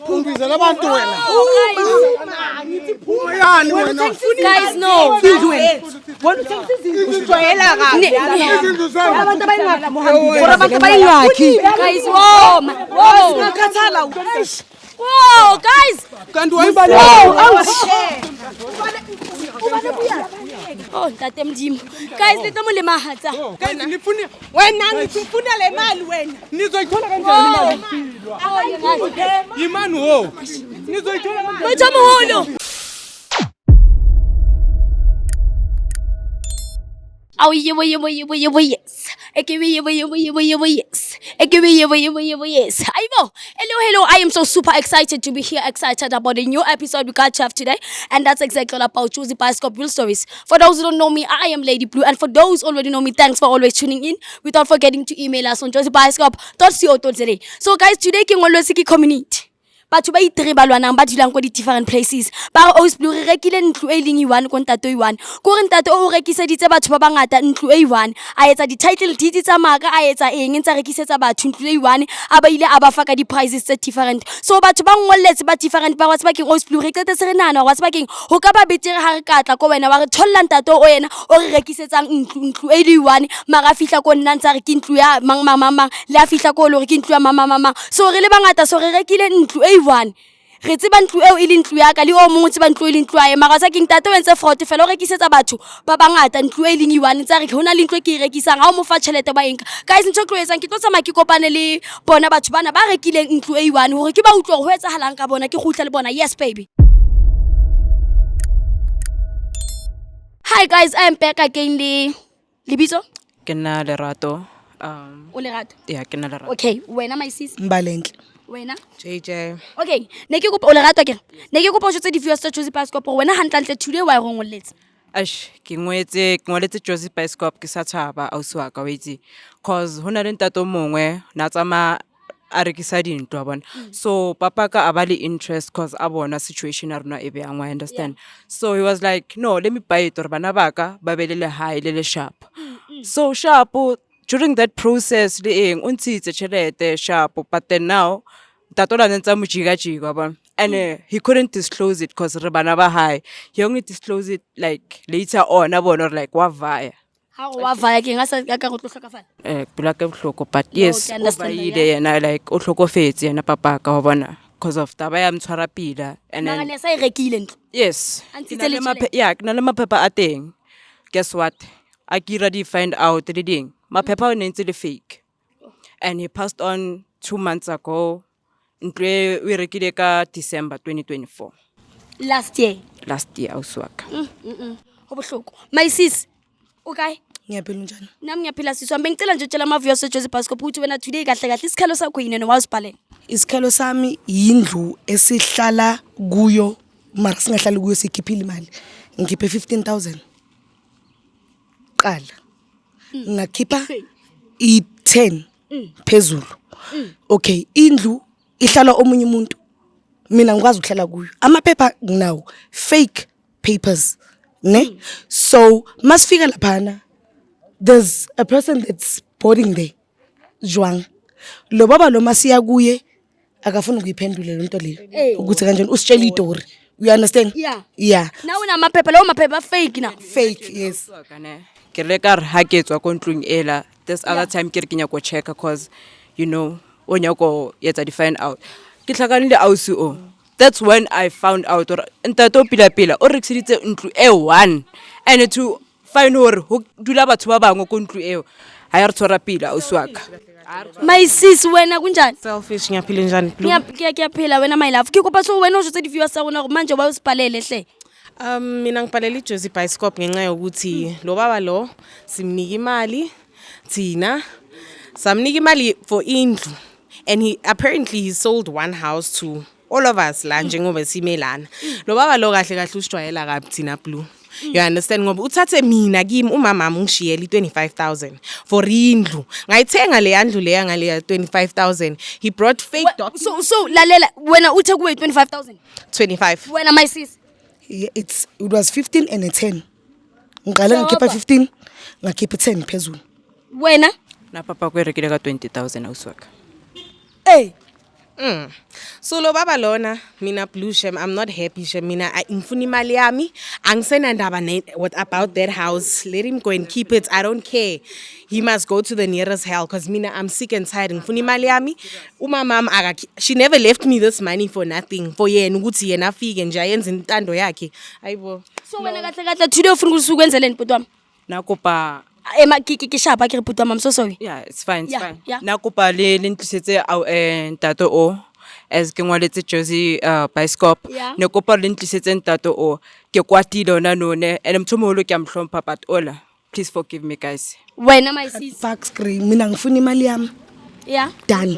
Phumbiza labantu wena. Guys, no. Guys, whoa, guys. Oh, Ntate Mdimo. Guys, let's mo le mahatsa. Guys, ngifuna Wena ngifuna le mali wena. nizoyithola kanjani imali? Yimani wo? Nizoyithola kanjani? Motho moholo. Oh, yes. Yes. Hello. I am so super excited to be here, excited about the new episode we got to have today. And that's exactly all about Josie Bioscope Real Stories. For those who don't know me, I am Lady Blue. And for those who already know me, thanks for always tuning in. Without forgetting to email us on josiebioscope.co.za. So guys, today ke ngolwesiki community. Batho ba itere balwanang ba dulang ko di different places ba always blue re rekile ntlo e leng i1 ko ntate i1 ko re ntate o rekiseditse batho ba bangata ntlo e i1 a etsa di title deeds tsa maka a etsa eng ntse rekisetsa batho ntlo e i1 a ba ile a ba fa ka di prices tse different so batho ba ngolletse ba different ba what's baking always blue re qete se re nana what's baking ho ka ba betere ha re katla ko wena wa re tholla ntate o yena o re rekisetsang ntlo e i1 mara fihla ko nna ntse re ke ntlo ya mang le a fihla ko lo re ke ntlo ya mama so re le bangata so re rekile ntlo one re tseba ntlo eo e le ntlo ya ka le o mongwe tseba ntlo e le ntlo ya mara sa ke ntate o entse fraud fela o rekisetsa batho ba bangata ntlo e leng iwane tsa re hona le ntlo ke rekisang ha o mo fa tšhelete ba enka guys ntho tlo etsang ke tlo tsama ke kopane le bona batho bana ba rekileng ntlo e iwane hore ke ba utlwa ho etsahalang ka bona ke gutla le bona yes baby. Hi guys, I am back again Libitso ke nna Lerato o Lerato yeah ke nna Lerato okay wena my sis Mbalenhle wena JJ okay ne ke kopa o Lerato ke ne ke kopa o jotse di viewers tsa Josie Bioscope wena hantlantle today wa go ngolletse ke ngweletse Josie Bioscope ke sa thaba ausi wa ka wetse cause hona le ntato mongwe na tsama a rekisa dintwa bona so papa ka abali interest cause a bona situation a rona e be angwa understand so he was like no let me buy it or bana baka ba belele high le sharp so sharp during that process le eng o ntshitse tšhelete sharp but then now tatola ntsa mo jiga ba and he couldn't disclose it because re bana ba high he only disclosed it like later on a bona like wa vaya ha wa vaya ke nga sa ka go tlhokafala pula ke bohloko but yes o ba ile yena like o hlokofetse yena papa ka bona because of taba ya mtshwara pila and then ngane sa e rekile ntlo yes yeah ke na le maphepha a teng guess what a kira di find out le ding maphepha o nentse le fake and he passed on 2 months ago ntwe we rekile ka December 2024 last year auswaka ho bohloko my sis okay ngiyaphila njani nami ngiyaphila siswa bengicela nje tshela ama viewers Josie Bioscope uthi wena today kahle isikhalo sakho yini noma wazibhalela isikhalo sami yindlu esihlala kuyo mara singahlali kuyo sikhiphile imali ngikhiphe 15000 qala ngakhipha i10 phezulu okay indlu ihlala omunye umuntu mina ngikwazi ukuhlala kuyo amaphepha nginawo fake papers ne so masifika laphana there's a person that's boarding there Jwang lo baba lo masiya kuye akafuna ukuyiphendula lento leyo ukuthi kanjani usitshela istory you understand yeah now una maphepha lawo maphepha fake na fake yes ke leka ha ke tswa ko ntlong ela this other time ke re ke nya go check because you know o nya go yetsa di find out ke tlhakanile ausi o that's when I found out or ntato pila o rekisitse ntlo e1 and to find or ho dula batho ba bangwe ko ntlo eo ha ya re tshwara pila ausi waka my sis wena kunjani selfish ngiyaphila njani ngiyaphila wena my love ke kopa so wena o jotse di viewers tsa rona gore manje ba usipalele hle mina ngibhalela iJosie Bioscope ngenxa yokuthi lo baba lo simnika imali thina samnika imali for indlu and he apparently sold one house to all of us la njengoba simelana lo baba lo kahle usijwayela kabi thina Blue you understand ngoba uthathe mina kimi umama ngishiyela i25000 for indlu ngayithenga le yandlu leya ngale ya 25000 he brought fake documents so lalela wena uthe kuwe 25000 25 wena my sis it was 15 and a 10 ngiqala ngikhipha 15 ngakhipha 10 phezulu wena na papa kwerekile ka 20000 auswaka So lo baba lona mina blue shem I'm not happy shem mina ngifuna imali yami angisenandaba what about that house let him go and keep it I don't care he must go to the nearest hell cuz mina I'm sick and tired ngifuna imali yami umama she never left me this money for nothing for yena ukuthi yena afike nje ayenze intando yakhe ayibo so wena kahle today ufuna ukusukwenzeleni bhuti wami nakopa ke shapa ke bhuti wami I'm so sorry yeah it's fine Yeah. nakopa le ntlisetse ntato o as ke ngwaletse Jozi Bioscope Yeah. ne kopa le ntlisetse ntato o ke kwatile ona none and mthomolo ke amhlompa but ola please forgive me guys wena my sis back screen mina ngifuna imali yami yeah done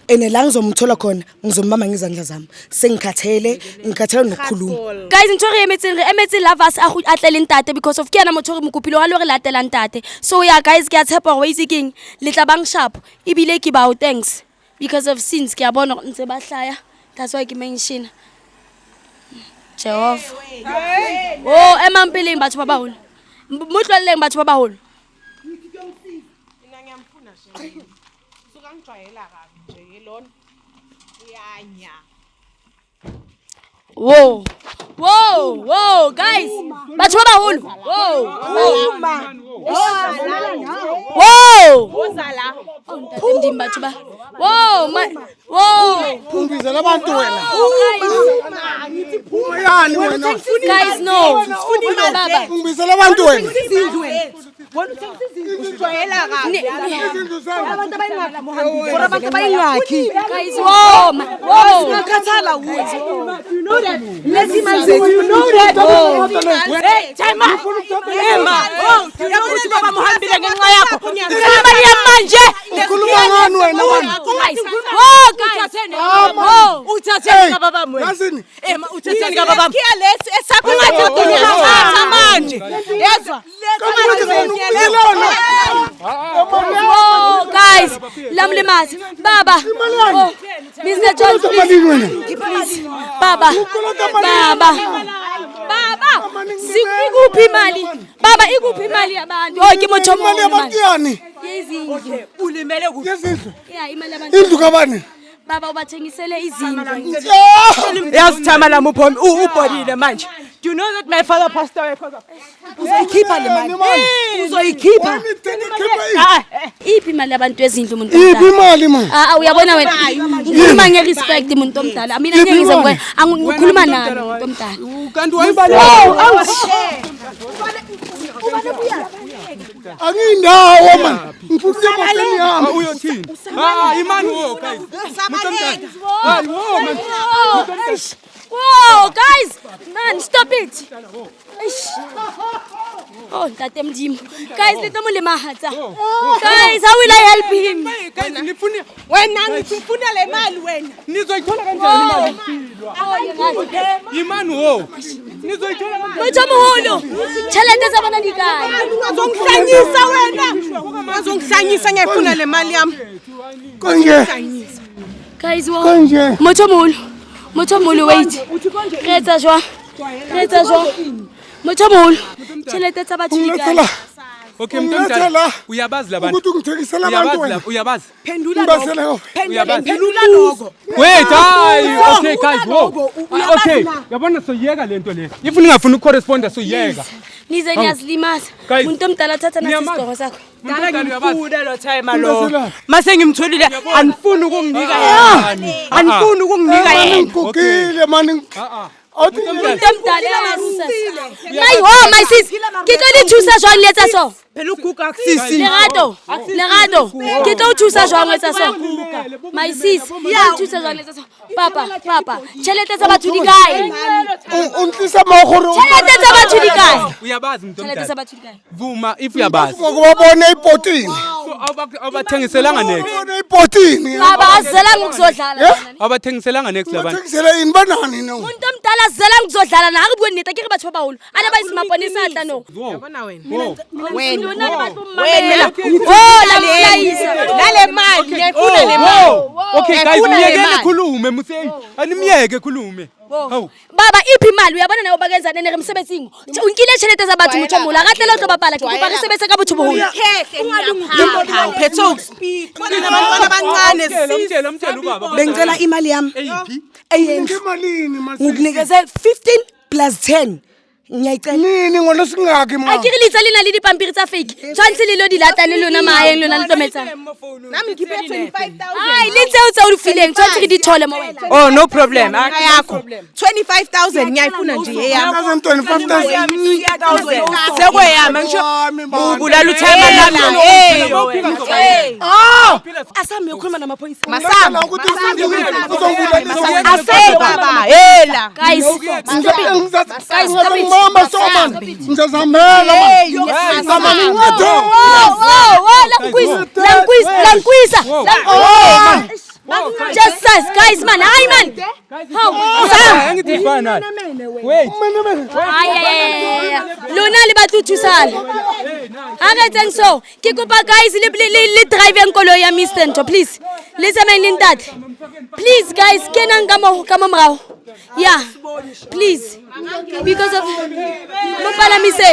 ene la ngizomthola khona ngizombamba ngizandla zami sengikhathele nokukhuluma guys ntori emetse lovers a go atlela ntate because of ke yana motho re mokopile wa lo re latela ntate so yeah guys ke a tshepa go itse keng le tla bang sharp ibile ke ba thanks because of sins ke a bona ntse ba hlaya that's why ke mention Jehovah oh emampeleng batho ba baholo motloleleng batho ba baholo mina ngiyamfuna shem suka ngijwayela kabi nje yelona uyanya Whoa, guys. Batho ba baholo. Ndim batho ba. Ungibizela abantu wena. Uyani wena? Guys, no. Baba. Ungibizela abantu wena. Guys, whoa. You know that. Let's see my say. You know that. Hey, time out. Emma. Oh, yakuthi baba muhambile ngenxa yakho. Imali yamanje. Ukhuluma ngani wena wena? Uthatheni ka baba mwena. Yasini. Emma uthatheni ka baba. Ngiyalesi esakho ngathi uyathatha manje. Yezwa. Guys, lamlimazi. Baba. Mr. John, please. Baba. Sikuphi imali? Baba ikuphi imali yabantu? Oh, ke motho Imali yabantu yani. Yezindlu. Ulimele kuphi? Yezindlu. Yeah, imali yabantu. Indlu kabani? Baba ubathengisele izindlu. Yazithama la muphomi ubhodile manje. Do you know that my father passed away because of uzoyikhipha le mali? Uzoyikhipha. Iphi imali yabantu ezindlu umuntu Iphi omdala? imali man? Uyabona wena. Ngikhuluma ngerespect umuntu omdala. Mina ngiyengizwe ngwe ngikhuluma nami umuntu omdala. Kanti wayibala. Angindawo man. Ngifuna imali yami. Uyothini? Imani wo guys. Whoa, guys! Man, stop it! Oh, Tate Mdim. Guys, let them mahatsa. Guys, how will I help him? Guys, nifuna wena ngifuna le mali wena nizoyithola kanjani imali? Imani wo. Nizoyithola kanjani? Mojamuholo. Chelete zabana dikaya. Ungazongihlanyisa wena. Ungazongihlanyisa ngiyafuna le mali yami. Konje. Guys, wo. Konje. Mojamuholo wait. Retsa jwa. Mojamuholo. Chelete zabathu dikaya. Okay, mntomdala. Uyabazi labantu. Ukuthi ungithengisela abantu wena. Uyabazi. Pendula lokho. Wait, okay guys, whoa. Okay, yabona soyeka lento le. If ningafuna ucorrespond soyeka. Nize ngiyazilimaza. Umuntu omdala thatha nasi isigqoko sakho. Ngikuda lo time lo. Mase ngimtholile anifuni ukunginika yena. Anifuni ukunginika yena. Ngokile man. My sis. Ke tlo di thusa jwang le etsa so? Phela uguga akusisi. Lerato. Ke tlo thusa jwang etsa so? My sis, ya thusa jwang etsa so? Papa, chelete tsa batho di kae? Untlisa mogoro. Chelete tsa batho di kae? Uyabazi mntomdala. Chelete tsa batho di kae? Vuma if uyabazi. Ngokubona ipotini. So abathengiselanga next. Ngokubona ipotini. Baba azelanga ukuzodlala. Abathengiselanga next labantu. Bathengisela ini banani no? Umuntu omdala azelanga ukuzodlala na. Akuboni neta ke re batho ba baholo. Ana ba isimaponisa atla no. Yabona wena lona le batho Wena, nale mali ngiyayifuna le mali. Okay guys, miyekele khulume Museyi. Animyeke khulume. Hawu. baba iphi imali uyabona nayo bakenza nene re msebetsing unkile tšhelete tsa batho motho mola ga tlela o tlo bapala ke kopa re sebetse ka botho boholo Uphethe speak. Bona nabantwana abancane Mtshela ubaba. bengicela imali yami Eyiphi? eyendlu Malini masi? ngikunikeze 15 plus 10 ngiyayicela Nini ngona singaki a ma? ke re le itse le na le dipampiri tsa fake tshwantse le lo di lata le lona mahaeng lona le tlometsa nami ngikhiphe 25,000. ai le tseo tse o di fileng tshwantse re di thole mo wena Oh, no problem. yakho 25,000 ngiyayifuna nje eyami. 25,000. Sekweyama ngisho ubulala uthayima lami. asami ukhuluma namaphoyisa Masamba ukuthi uzongibulala. ase baba hela. guys Guys, mama Soman. Ngizazamela ma. Zama ningatho. lankwisa just says guys man hi man Angithi fana. Wait. lona le batlo thusana ha re tseng so ke kopa guys le drive koloi ya Mr. Nto please le tsamaeng le ntate please guys kenang ka mo morao yeah please because of mopalamise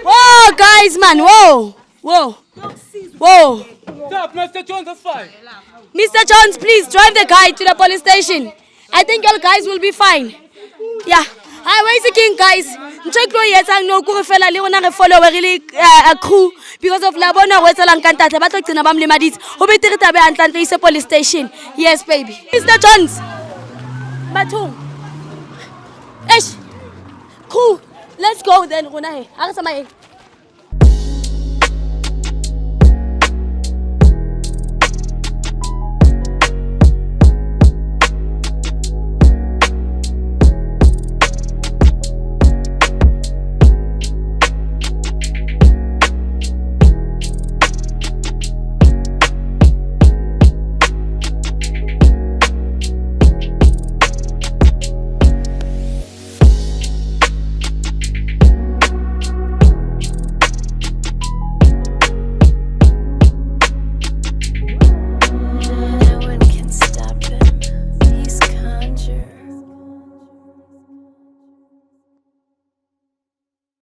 whoa guys man whoa Stop, Mr. Jones, that's fine. Mr. Jones, please drive the guy to the police station. I think your guys will be fine. Yeah. Hi, where's the king, guys? Check no yet. I know go fella le ona re follow really a crew because of la bona wetsa lang kantate ba tlo tsena ba mlemaditse. Ho betere tabe antlante ise police station. Yes, baby. Mr. Jones. Bathong. Eish. Crew, let's go then rona he. Ha re tsamaye.